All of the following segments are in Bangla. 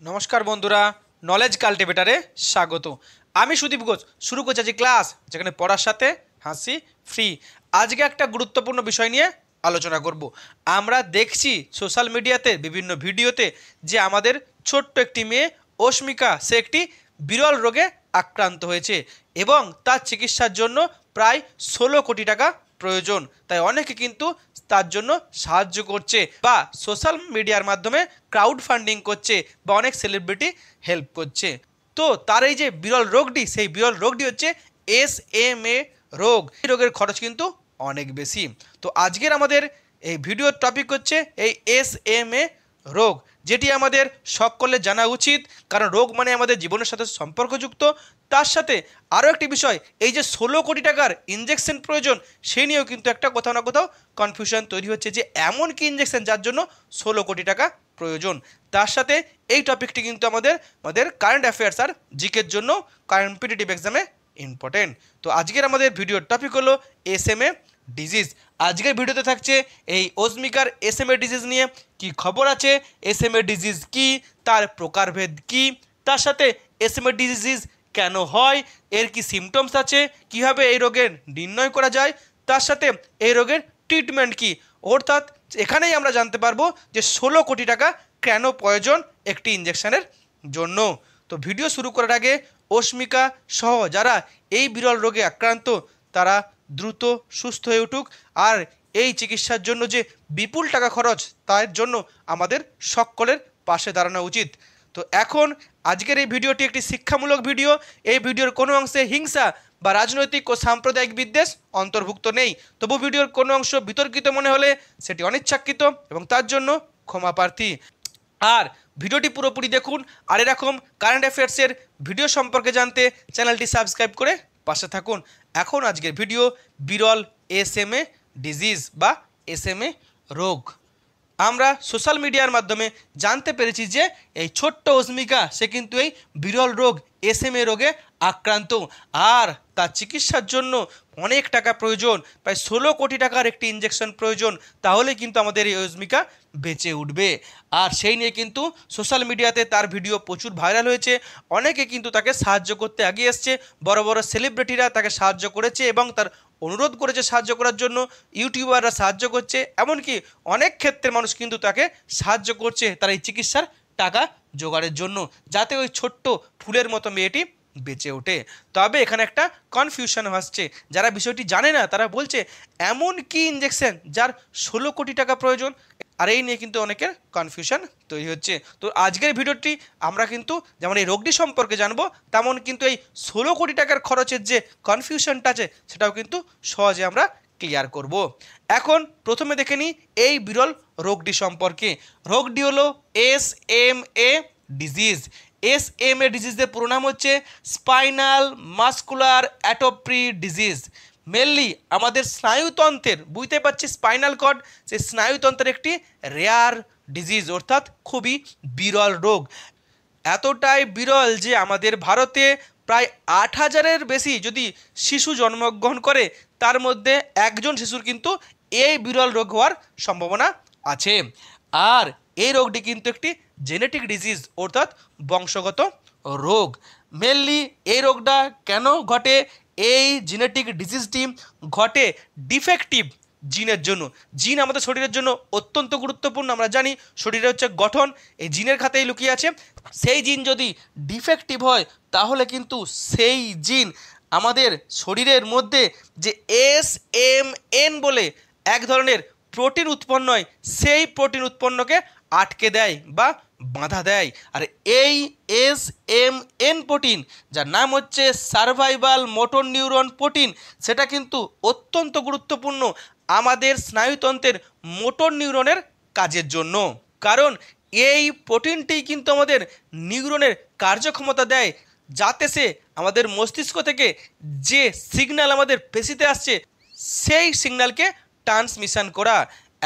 নমস্কার বন্ধুরা, নলেজ কাল্টিভেটারে স্বাগত। আমি সুদীপ ঘোষ শুরু করছি আজকে ক্লাস, যেখানে পড়ার সাথে হাসি ফ্রি। আজকে একটা গুরুত্বপূর্ণ বিষয় নিয়ে আলোচনা করব। আমরা দেখছি সোশ্যাল মিডিয়াতে বিভিন্ন ভিডিওতে যে আমাদের ছোট্ট একটি মেয়ে অস্মিকা, সে একটি বিরল রোগে আক্রান্ত হয়েছে এবং তার চিকিৎসার জন্য প্রায় 16 কোটি টাকা প্রয়োজন। তাই অনেকে কিন্তু তার জন্য সাহায্য করছে বা সোশ্যাল মিডিয়ার মাধ্যমে ক্রাউড ফান্ডিং করছে বা অনেক সেলিব্রিটি হেল্প করছে। তো তার এই যে বিরল রোগটি, সেই বিরল রোগটি হচ্ছে SMA রোগ। এই রোগের খরচ কিন্তু অনেক বেশি। তো আজকের আমাদের এই ভিডিওর টপিক হচ্ছে এই SMA রোগ, যেটি আমাদের সকলের জানা উচিত, কারণ রোগ মানে আমাদের জীবনের সাথে সম্পর্কযুক্ত। তার সাথে আরও একটি বিষয়, এই যে 16 কোটি টাকার ইঞ্জেকশন প্রয়োজন, সেই নিয়েও কিন্তু একটা কোথাও না কোথাও কনফিউশন তৈরি হচ্ছে যে এমন কি ইঞ্জেকশন যার জন্য 16 কোটি টাকা প্রয়োজন। তার সাথে এই টপিকটি কিন্তু আমাদের কারেন্ট অ্যাফেয়ার্স আর জিকের জন্য কম্পিটিটিভ এক্সামে ইম্পর্টেন্ট। তো আজকের আমাদের ভিডিওর টপিক হলো SMA ডিজিজ। আজকের ভিডিওতে থাকছে এই অস্মিকার SMA ডিজিজ নিয়ে কি খবর আছে, SMA ডিজিজ কি, তার প্রকারভেদ কি, তার সাথে SMA ডিজিজ কেন হয়, এর কি সিমটমস আছে, কিভাবে এই রোগের নির্ণয় করা যায়, তার সাথে এই রোগের ট্রিটমেন্ট কি। অর্থাৎ এখানেই আমরা জানতে পারবো যে 16 কোটি টাকা কেন প্রয়োজন একটি ইঞ্জেকশনের জন্য। তো ভিডিও শুরু করার আগে অস্মিকা সহ যারা এই বিরল রোগে আক্রান্ত, তারা দ্রুত সুস্থ হয়ে উঠুক। আর এই চিকিৎসার জন্য যে বিপুল টাকা খরচ, তার জন্য আমাদের সকলের পাশে দাঁড়ানো উচিত। তো এখন আজকের এই ভিডিওটি একটি শিক্ষামূলক ভিডিও। এই ভিডিওর কোনো অংশে হিংসা বা রাজনৈতিক ও সাম্প্রদায়িক বিদ্বেষ অন্তর্ভুক্ত নেই। তবু ভিডিওর কোনো অংশ বিতর্কিত মনে হলে সেটি অনিচ্ছাকৃত এবং তার জন্য ক্ষমা প্রার্থী। আর ভিডিওটি পুরোপুরি দেখুন। আর এরকম কারেন্ট অ্যাফেয়ার্সের ভিডিও সম্পর্কে জানতে চ্যানেলটি সাবস্ক্রাইব করে পাশে থাকুন। এখন আজকের ভিডিও বিরল SMA ডিজিজ বা SMA রোগ। আমরা সোশ্যাল মিডিয়ার মাধ্যমে জানতে পেরেছি যে এই ছোট্ট অস্মিকা, সে কিন্তু এই বিরল রোগ SMA রোগে আক্রান্ত, আর তার চিকিৎসার জন্য অনেক টাকা প্রয়োজন, প্রায় 16 কোটি টাকার একটি ইঞ্জেকশন প্রয়োজন। তাহলে কিন্তু আমাদের এই অস্মিকা বেঁচে উঠবে। আর সেই নিয়ে কিন্তু সোশ্যাল মিডিয়াতে তার ভিডিও প্রচুর ভাইরাল হয়েছে। অনেকে কিন্তু তাকে সাহায্য করতে এগিয়ে এসছে, বড় বড় সেলিব্রিটিরা তাকে সাহায্য করেছে এবং তার অনুরোধ করেছে সাহায্য করার জন্য। ইউটিউবাররা সাহায্য করছে, এমনকি অনেক ক্ষেত্রে মানুষ কিন্তু তাকে সাহায্য করছে তার এই চিকিৎসার টাকা জোগাড়ের জন্য, যাতে ওই ছোট্ট ফুলের মতো মেয়েটি বেঁচে ওঠে। তবে এখানে একটা কনফিউশন আসছে, যারা বিষয়টি জানে না তারা বলছে এমন কি ইঞ্জেকশন যার 16 কোটি টাকা প্রয়োজন। আর এই নিয়ে কিন্তু অনেকের কনফিউশন তৈরি হচ্ছে। তো আজকের ভিডিওটি আমরা কিন্তু যেমন এই রোগটি সম্পর্কে জানবো, তেমন কিন্তু এই 16 কোটি টাকার খরচের যে কনফিউশনটা আছে সেটাও কিন্তু সহজে আমরা ক্লিয়ার করব। এখন প্রথমে দেখে নিই এই বিরল রোগটি সম্পর্কে। রোগটি হলো SMA ডিজিজ। SMA ডিজিজের পুরো নাম হচ্ছে spinal muscular atrophy disease. Mainly আমাদের স্নায়ুতন্ত্রের, বুঝতে পারছি স্পাইনাল কর্ড, সেই স্নায়ুতন্ত্রের একটি রেয়ার ডিজিজ, অর্থাৎ খুবই বিরল রোগ। এতটাই বিরল যে আমাদের ভারতে প্রায় 8,000-এর বেশি যদি শিশু জন্মগ্রহণ করে, তার মধ্যে একজন শিশুর কিন্তু এই বিরল রোগ হওয়ার সম্ভাবনা আছে। আর এই রোগটি কিন্তু একটি জেনেটিক ডিজিজ, অর্থাৎ বংশগত রোগ। মেনলি এই রোগটা কেন ঘটে? এই জেনেটিক ডিজিজটি ঘটে ডিফেক্টিভ জিনের জন্য। জিন আমাদের শরীরের জন্য অত্যন্ত গুরুত্বপূর্ণ। আমরা জানি শরীরের হচ্ছে গঠন এই জিনের খাতেই লুকিয়ে আছে। সেই জিন যদি ডিফেক্টিভ হয়, তাহলে কিন্তু সেই জিন আমাদের শরীরের মধ্যে যে SMN বলে এক ধরনের প্রোটিন উৎপন্ন হয়, সেই প্রোটিন উৎপন্নকে আটকে দেয় বা বাধা দেয়। আর এই SMN প্রোটিন, যার নাম হচ্ছে সার্ভাইভাল মোটর নিউরন প্রোটিন, সেটা কিন্তু অত্যন্ত গুরুত্বপূর্ণ আমাদের স্নায়ুতন্ত্রের মোটর নিউরনের কাজের জন্য। কারণ এই প্রোটিনটি কিন্তু আমাদের নিউরনের কার্যক্ষমতা দেয়, যাতে সে আমাদের মস্তিষ্ক থেকে যে সিগন্যাল আমাদের পেশিতে আসছে, সেই সিগন্যালকে ট্রান্সমিশন করা।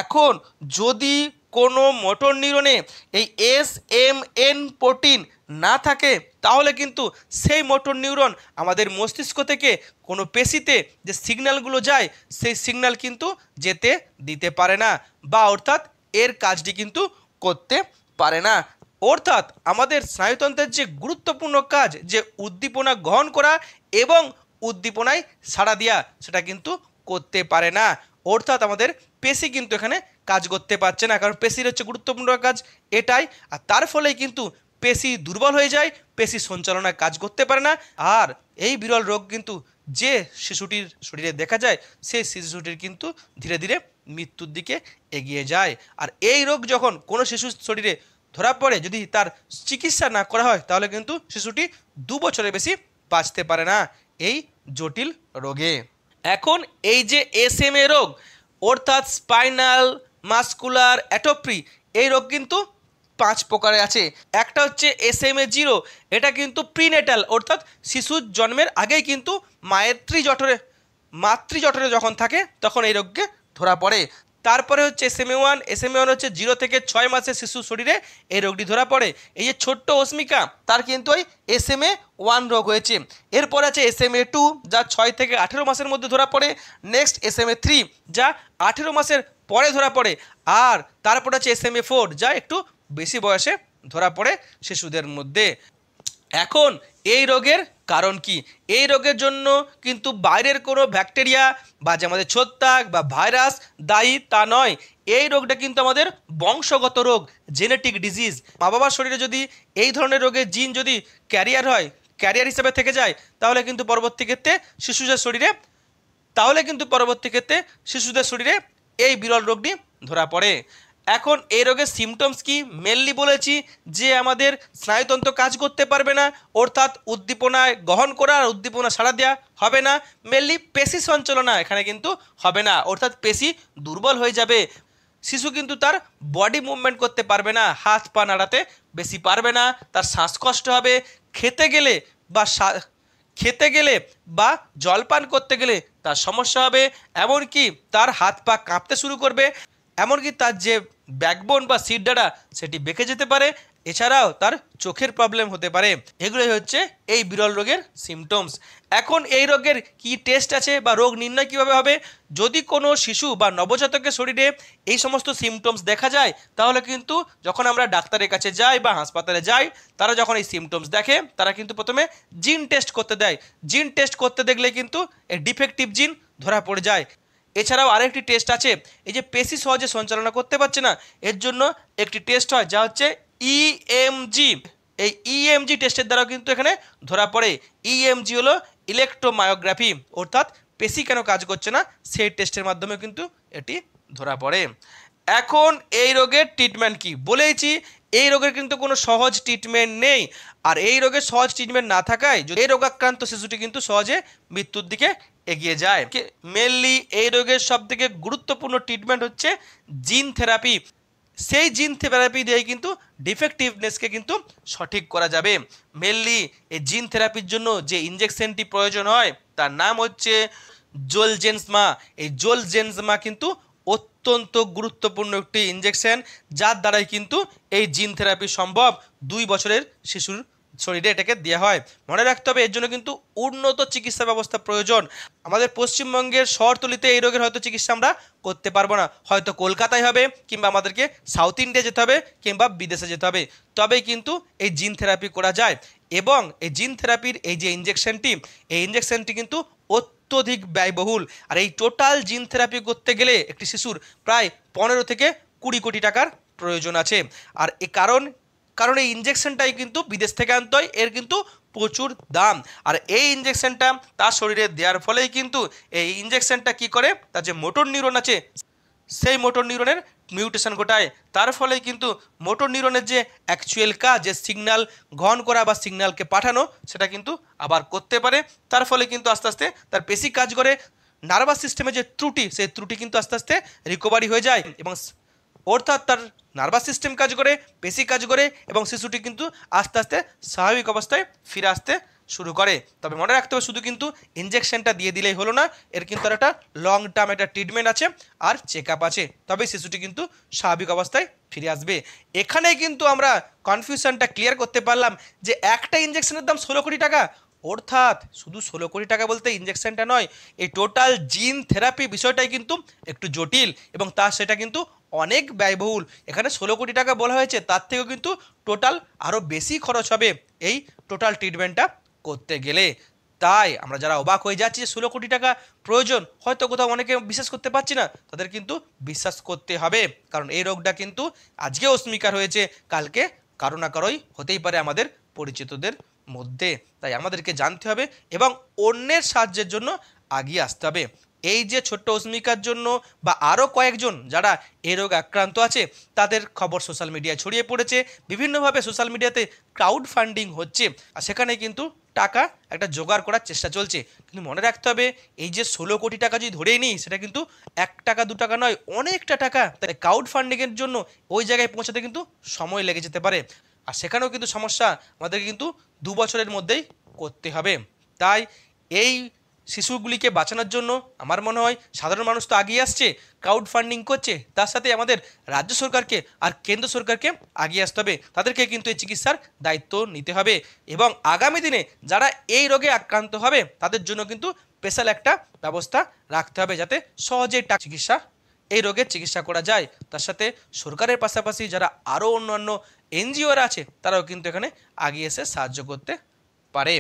এখন যদি কোনো মোটর নিউরনে এই SMN প্রোটিন না থাকে, তাহলে কিন্তু সেই মোটর নিউরন আমাদের মস্তিষ্ক থেকে কোনো পেশিতে যে সিগন্যালগুলো যায়, সেই সিগন্যাল কিন্তু যেতে দিতে পারে না, বা অর্থাৎ এর কাজটি কিন্তু করতে পারে না। অর্থাৎ আমাদের স্নায়ুতন্ত্রের যে গুরুত্বপূর্ণ কাজ, যে উদ্দীপনা গ্রহণ করা এবং উদ্দীপনায় সাড়া দেওয়া, সেটা কিন্তু করতে পারে না। অর্থাৎ আমাদের পেশি কিন্তু এখানে কাজ করতে পারছে না, কারণ পেশির হচ্ছে গুরুত্বপূর্ণ কাজ এটাই। আর তার ফলেই কিন্তু পেশি দুর্বল হয়ে যায়, পেশি সঞ্চালনায় কাজ করতে পারে না। আর এই বিরল রোগ কিন্তু যে শিশুটির শরীরে দেখা যায়, সেই শিশুটির কিন্তু ধীরে ধীরে মৃত্যুর দিকে এগিয়ে যায়। আর এই রোগ যখন কোনো শিশুর শরীরে ধরা পড়ে, যদি তার চিকিৎসা না করা হয়, তাহলে কিন্তু শিশুটি 2 বছরের বেশি বাঁচতে পারে না এই জটিল রোগে। এখন এই যে SMA রোগ, অর্থাৎ স্পাইনাল মাসকুলার অ্যাট্রফি, এই রোগ কিন্তু 5 প্রকারে আছে। একটা হচ্ছে SMA0, এটা কিন্তু প্রিনেটাল, অর্থাৎ শিশুর জন্মের আগেই কিন্তু মাতৃজঠরে যখন থাকে তখন এই রোগকে ধরা পড়ে। তারপরে হচ্ছে SMA1 হচ্ছে 0 থেকে 6 মাসের শিশুর শরীরে এই রোগটি ধরা পড়ে। এই যে ছোট্ট অস্মিকা, তার কিন্তু ওই SMA1 রোগ হয়েছে। এরপর আছে SMA2, যা 6 থেকে 18 মাসের মধ্যে ধরা পড়ে। নেক্সট SMA3, যা 18 মাসের পরে ধরা পড়ে। আর তারপর আছে SMA4, যা একটু বেশি বয়সে ধরা পড়ে শিশুদের মধ্যে। এখন এই রোগের কারণ কি? এই রোগের জন্য কিন্তু বাইরের কোনো ব্যাকটেরিয়া বা যে আমাদের ছত্রাক বা ভাইরাস দায়ী তা নয়। এই রোগটা কিন্তু আমাদের বংশগত রোগ, জেনেটিক ডিজিজ। মা বাবার শরীরে যদি এই ধরনের রোগের জিন যদি ক্যারিয়ার হিসেবে থেকে যায়, তাহলে কিন্তু পরবর্তী ক্ষেত্রে শিশুদের শরীরে এই বিরল রোগটি ধরা পড়ে। এখন এই রোগের সিমটমস কি? মেনলি বলেছি যে আমাদের স্নায়ুতন্ত্র কাজ করতে পারবে না, অর্থাৎ উদ্দীপনায় গ্রহণ করা আর উদ্দীপনা সাড়া দেওয়া হবে না। মেনলি পেশি সঞ্চালনা এখানে কিন্তু হবে না, অর্থাৎ পেশি দুর্বল হয়ে যাবে। শিশু কিন্তু তার বডি মুভমেন্ট করতে পারবে না, হাত পা নাড়াতে বেশি পারবে না, তার শ্বাসকষ্ট হবে, খেতে গেলে বা জলপান করতে গেলে তার সমস্যা হবে, এমনকি তার হাত পা কাঁপতে শুরু করবে, এমনকি তার যে ব্যাকবোন বা শিরদাঁড়া সেটি বেঁকে যেতে পারে। এছাড়াও তার চোখের প্রবলেম হতে পারে। এগুলোই হচ্ছে এই বিরল রোগের সিমটমস। এখন এই রোগের কি টেস্ট আছে বা রোগ নির্ণয় কিভাবে হবে? যদি কোনো শিশু বা নবজাতকের শরীরে এই সমস্ত সিমটমস দেখা যায়, তাহলে কিন্তু যখন আমরা ডাক্তারের কাছে যাই বা হাসপাতালে যাই, তারা যখন এই সিমটমস দেখে, তারা কিন্তু প্রথমে জিন টেস্ট করতে দেয়। জিন টেস্ট করতে দেখলে কিন্তু এই ডিফেক্টিভ জিন ধরা পড়ে যায়। এছাড়াও আরেকটি টেস্ট আছে, এই যে পেশি সহজে সঞ্চালনা করতে পারছে না, এর জন্য একটি টেস্ট হয় যা হচ্ছে ইএমজি। এই ইএমজি টেস্টের দ্বারাও কিন্তু এখানে ধরা পড়ে। ইএমজি হলো ইলেকট্রোমায়োগ্রাফি, অর্থাৎ পেশি কেন কাজ করছে না সেই টেস্টের মাধ্যমে কিন্তু এটি ধরা পড়ে। এখন এই রোগের ট্রিটমেন্ট কি? বলেইছি এই রোগের কিন্তু কোনো সহজ ট্রিটমেন্ট নেই। আর এই রোগের সহজ ট্রিটমেন্ট না থাকায় এই রোগাক্রান্ত শিশুটি কিন্তু সহজে মৃত্যুর দিকে এগিয়ে যায়। মেনলি এই রোগের সবথেকে গুরুত্বপূর্ণ ট্রিটমেন্ট হচ্ছে জিন থেরাপি। সেই জিন থেরাপি দিয়ে কিন্তু ডিফেক্টিভনেসকে কিন্তু সঠিক করা যাবে। মেনলি এই জিন থেরাপির জন্য যে ইনজেকশনটি প্রয়োজন হয় তার নাম হচ্ছে জোলজেনসমা। এই জোলজেনসমা কিন্তু অত্যন্ত গুরুত্বপূর্ণ একটি ইনজেকশন, যার দ্বারাই কিন্তু এই জিন থেরাপি সম্ভব। 2 বছরের শিশুর শরীরে এটাকে দেওয়া হয়। মনে রাখতে হবে এর জন্য কিন্তু উন্নত চিকিৎসা ব্যবস্থা প্রয়োজন। আমাদের পশ্চিমবঙ্গের শহরতলিতে এই রোগের হয়তো চিকিৎসা আমরা করতে পারবো না, হয়তো কলকাতায় হবে, কিংবা আমাদেরকে সাউথ ইন্ডিয়া যেতে হবে, কিংবা বিদেশে যেতে হবে, তবেই কিন্তু এই জিন থেরাপি করা যায়। এবং এই জিন থেরাপির এই যে ইনজেকশনটি কিন্তু অত্যধিক ব্যয়বহুল। আর এই টোটাল জিন থেরাপি করতে গেলে একটি শিশুর প্রায় 15 থেকে 20 কোটি টাকার প্রয়োজন আছে। আর কারণ এই ইনজেকশনটাই কিন্তু বিদেশ থেকে আনতে হয়, এর কিন্তু প্রচুর দাম। আর এই ইনজেকশনটা তার শরীরে দেওয়ার ফলেই কিন্তু এই ইনজেকশনটা কি করে, তার যে মোটর নিউরন আছে সেই মোটর নিউরনের মিউটেশন ঘটায়। তার ফলে কিন্তু মোটর নিউরনের যে অ্যাকচুয়াল কাজ, যে সিগন্যাল গ্রহণ করা বা সিগন্যালকে পাঠানো, সেটা কিন্তু আবার করতে পারে। তার ফলে কিন্তু আস্তে আস্তে তার পেশি কাজ করে, নার্ভাস সিস্টেমে যে ত্রুটি, সেই ত্রুটি কিন্তু আস্তে আস্তে রিকভারি হয়ে যায়, এবং অর্থাৎ তার নার্ভাস সিস্টেম কাজ করে, পেশি কাজ করে, এবং শিশুটি কিন্তু আস্তে আস্তে স্বাভাবিক অবস্থায় ফিরে আসতে শুরু করে। তবে মনে রাখতে হবে শুধু কিন্তু ইনজেকশনটা দিয়ে দিলেই হলো না, এর কিন্তু একটা লং টার্ম একটা ট্রিটমেন্ট আছে আর চেক আপ আছে, তবে শিশুটি কিন্তু স্বাভাবিক অবস্থায় ফিরে আসবে। এখানেই কিন্তু আমরা কনফিউশনটা ক্লিয়ার করতে পারলাম যে একটা ইনজেকশনের দাম 16 কোটি টাকা, অর্থাৎ শুধু 16 কোটি টাকা বলতে ইঞ্জেকশনটা নয়, এই টোটাল জিন থেরাপি বিষয়টাই কিন্তু একটু জটিল এবং সেটা কিন্তু অনেক ব্যয়বহুল। এখানে 16 কোটি টাকা বলা হয়েছে, তার থেকেও কিন্তু টোটাল আরও বেশি খরচ হবে এই টোটাল ট্রিটমেন্টটা করতে গেলে। তাই আমরা যারা অবাক হয়ে যাচ্ছি যে 16 কোটি টাকা প্রয়োজন, হয়তো কোথাও অনেকে বিশ্বাস করতে পারছি না, তাদের কিন্তু বিশ্বাস করতে হবে। কারণ এই রোগটা কিন্তু আজকে অস্মিকার হয়েছে, কালকে কারো না কারোই হতেই পারে আমাদের পরিচিতদের মধ্যে। তাই আমাদেরকে জানতে হবে এবং অন্যের সাহায্যের জন্য এগিয়ে আসতে হবে। এই যে ছোট্ট অস্মিকার জন্য বা আরও কয়েকজন যারা এই রোগ আক্রান্ত আছে, তাদের খবর সোশ্যাল মিডিয়ায় ছড়িয়ে পড়েছে, বিভিন্নভাবে সোশ্যাল মিডিয়াতে ক্রাউড ফান্ডিং হচ্ছে, আর সেখানে কিন্তু টাকা একটা জোগাড় করার চেষ্টা চলছে। কিন্তু মনে রাখতে হবে, এই যে 16 কোটি টাকা যদি ধরেই নিই, সেটা কিন্তু 1 টাকা 2 টাকা নয়, অনেকটা টাকা। তাই ক্রাউড ফান্ডিংয়ের জন্য ওই জায়গায় পৌঁছাতে কিন্তু সময় লেগে যেতে পারে, আর সেখানেও কিন্তু সমস্যা আমাদেরকে কিন্তু 2 বছরের মধ্যেই করতে হবে। তাই এই শিশুগুলিকে বাঁচানোর জন্য আমার মনে হয় সাধারণ মানুষ তো এগিয়ে আসছে, ক্রাউড ফান্ডিং করছে, তার সাথে আমাদের রাজ্য সরকারকে আর কেন্দ্র সরকারকে এগিয়ে আসতে হবে। তাদেরকে কিন্তু এই চিকিৎসার দায়িত্ব নিতে হবে এবং আগামী দিনে যারা এই রোগে আক্রান্ত হবে তাদের জন্য কিন্তু স্পেশাল একটা ব্যবস্থা রাখতে হবে, যাতে সহজেই চিকিৎসা এই রোগের চিকিৎসা করা যায়। তার সাথে সরকারের পাশাপাশি যারা আরও অন্যান্য এনজিওরা আছে, তারাও কিন্তু এখানে এগিয়ে এসে সাহায্য করতে পারে।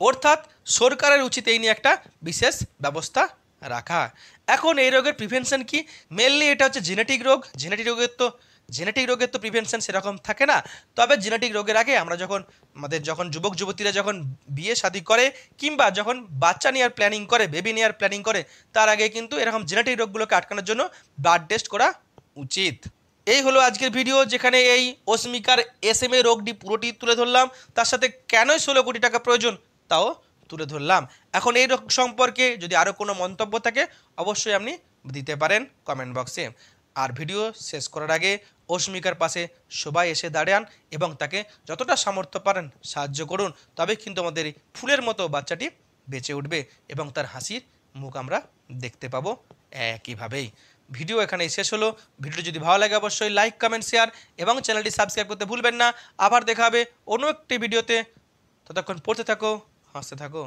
অর্থাৎ সরকারের উচিত এই নিয়ে একটা বিশেষ ব্যবস্থা রাখা। এখন এই রোগের প্রিভেনশন কি? মেনলি এটা হচ্ছে জেনেটিক রোগ। জেনেটিক রোগের তো প্রিভেনশন সেরকম থাকে না। তবে জেনেটিক রোগের আগে আমরা যখন যুবক যুবতীরা যখন বিয়ে শাদী করে কিংবা যখন বাচ্চা নেওয়ার প্ল্যানিং করে, বেবি নেওয়ার প্ল্যানিং করে, তার আগে কিন্তু এরকম জেনেটিক রোগগুলোকে আটকানোর জন্য ব্লাড টেস্ট করা উচিত। এই হলো আজকের ভিডিও, যেখানে এই অস্মিকার SMA রোগটি পুরোটি তুলে ধরলাম, তার সাথে কেনই 16 কোটি টাকা প্রয়োজন তাও তুলে ধরলাম। এখন এই রোগ সম্পর্কে যদি আরও কোনো মন্তব্য থাকে, অবশ্যই আপনি দিতে পারেন কমেন্ট বক্সে। আর ভিডিও শেষ করার আগে অস্মিকার পাশে সবাই এসে দাঁড়ান এবং তাকে যতটা সামর্থ্য পারেন সাহায্য করুন, তবে কিন্তু আমাদের এই ফুলের মতো বাচ্চাটি বেঁচে উঠবে এবং তার হাসির মুখ আমরা দেখতে পাবো একইভাবেই। ভিডিও এখানেই শেষ হলো। ভিডিওটি যদি ভালো লাগে অবশ্যই লাইক, কমেন্ট, শেয়ার এবং চ্যানেলটি সাবস্ক্রাইব করতে ভুলবেন না। আবার দেখা হবে অন্য একটি ভিডিওতে। ততক্ষণ পড়তে থাকো, হাসতে থাকো।